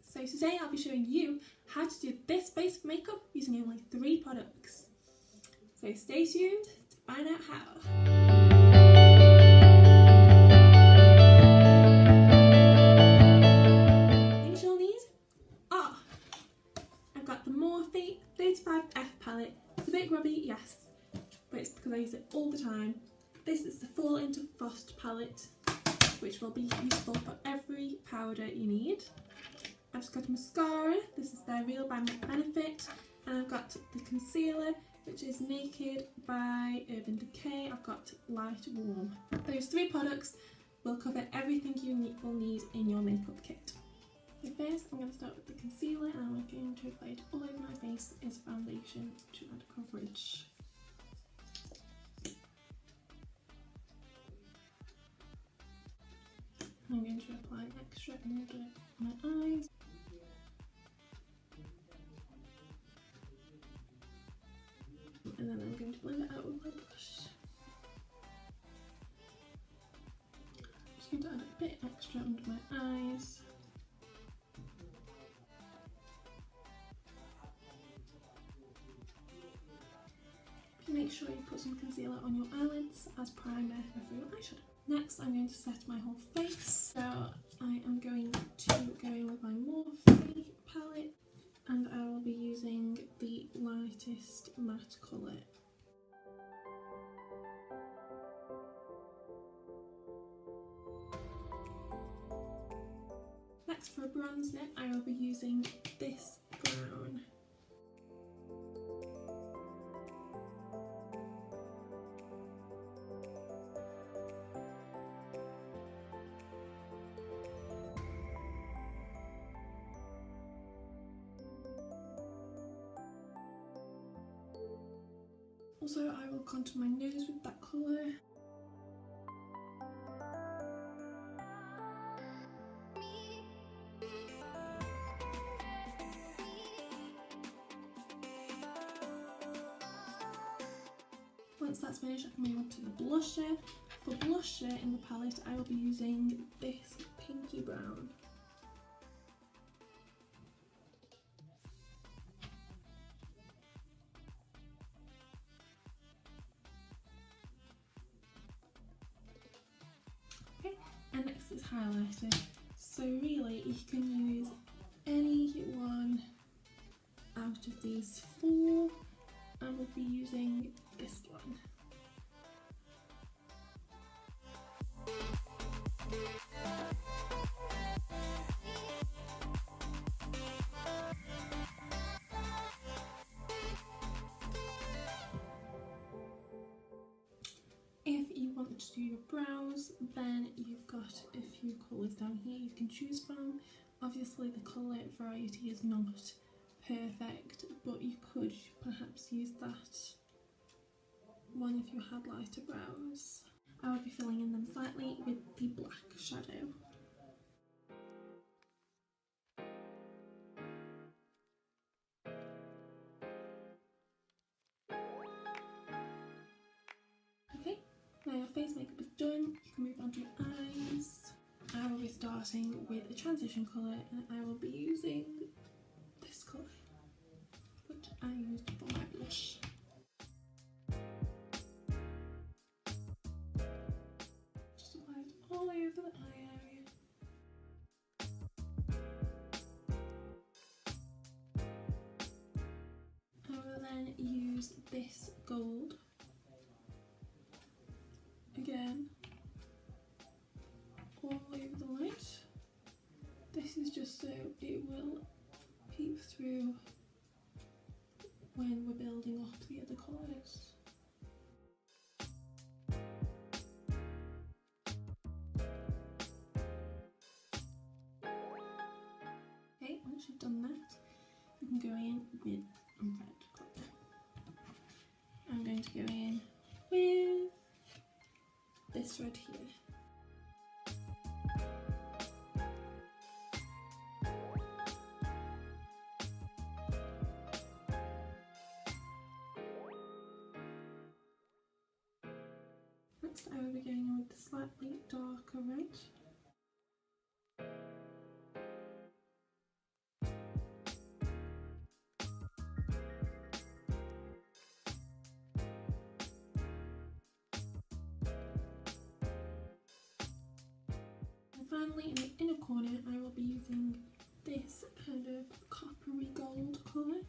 So today I'll be showing you how to do this base of makeup using only 3 products. So stay tuned to find out how. Things you'll need are, I've got the Morphe 35F palette. It's a bit grubby, yes, but it's because I use it all the time. This is the Fall Into Frost palette, which will be useful for every powder you need. I've just got a mascara, this is their Real by Benefit, and I've got the concealer, which is Naked by Urban Decay. I've got Light Warm. Those 3 products will cover everything you will need in your makeup kit. So first I'm going to start with the concealer, and I'm going to apply it all over my face as foundation to add coverage. I'm going to apply extra under my eyes. And then I'm going to blend it out with my brush. I'm just going to add a bit extra under my eyes. Make sure you put some concealer on your eyelids as primer for your eyeshadow. Next I'm going to set my whole face. So I am going to go in with my Morphe palette, and I will be using the lightest matte colour. Next, for a bronzer, I will be using this brown. Also, I will contour my nose with that colour. Once that's finished, I can move on to the blusher. For blusher in the palette, I will be using this pinky brown. And next is highlighter. So really you can use any one out of these 4. I will be using this one. If you want to do your brows, then you've got a few colours down here you can choose from. Obviously the colour variety is not perfect, but you could perhaps use that one if you had lighter brows. I will be filling in them slightly with the black shadow. Okay. Now your face makeup is done, you can move on to your eyes. I will be starting with a transition colour, and I will be using this colour, which I used for my blush. Just apply it all over the eye area. I will then use this gold. Again, all over the light. This is just so it will peep through when we're building up the other colours. Okay, once you've done that, you can go in with a red colour. I'm going to go in with this red here. Next I will be going in with the slightly darker red. finally, in the inner corner, I will be using this kind of coppery gold colour.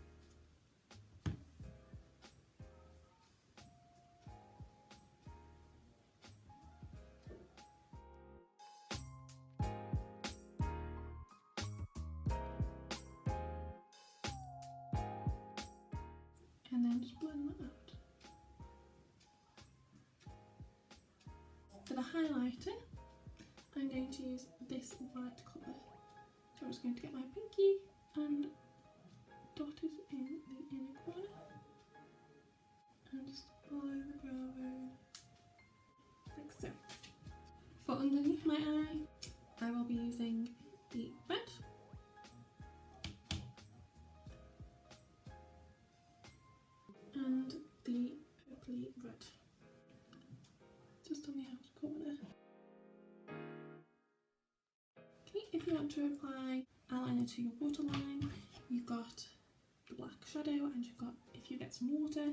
And then just blend that out. For the highlighter, I'm going to use this white colour. So I'm just going to get my pinky and dot it in the inner corner. And just apply the brow bone, like so. For underneath my eye, I will be using the red. And the purpley red, just on the outer corner. Okay, if you want to apply eyeliner to your waterline, you've got the black shadow, and you've got, if you get some water,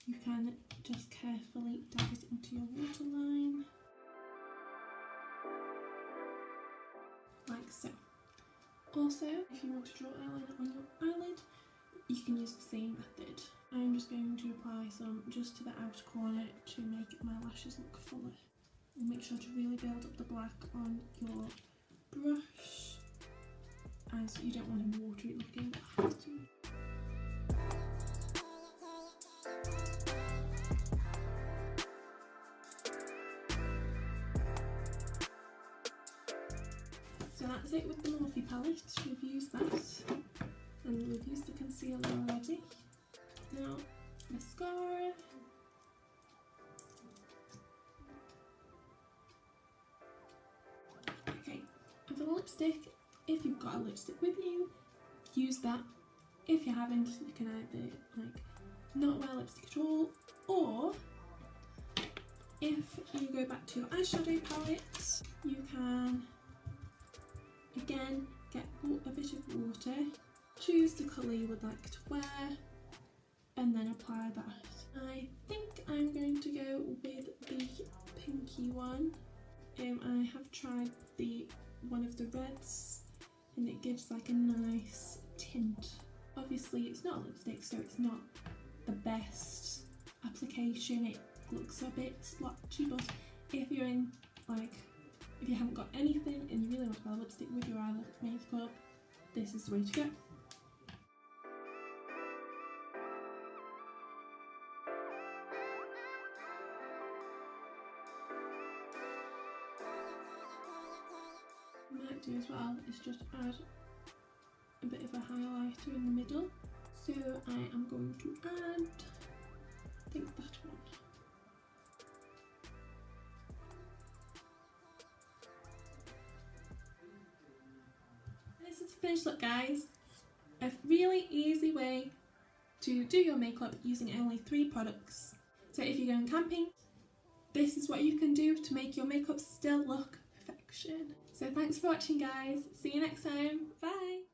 you can just carefully dab it into your waterline, like so. Also, if you want to draw eyeliner on your eyelid, you can use the same method. I'm just going to apply some just to the outer corner to make my lashes look fuller. And make sure to really build up the black on your brush, as you don't want to water it looking. So that's it with the Morphe palette. We've used that, and we've used the concealer already. Now, mascara. Okay, and for the lipstick, if you've got a lipstick with you, use that. If you haven't, you can either not wear lipstick at all, or if you go back to your eyeshadow palette, you can again get a bit of water, choose the colour you would like to wear, and then apply that. I think I'm going to go with the pinky one. I have tried one of the reds, and it gives like a nice tint. Obviously it's not a lipstick, so it's not the best application. It looks a bit splotchy, but if you're in if you haven't got anything and you really want to wear lipstick with your eyelid makeup, this is the way to go. Might do as well is just add a bit of a highlighter in the middle. So I am going to add, I think, that one. This is the finished look, guys. A really easy way to do your makeup using only 3 products. So if you're going camping, this is what you can do to make your makeup still look perfection. So thanks for watching, guys. See you next time. Bye.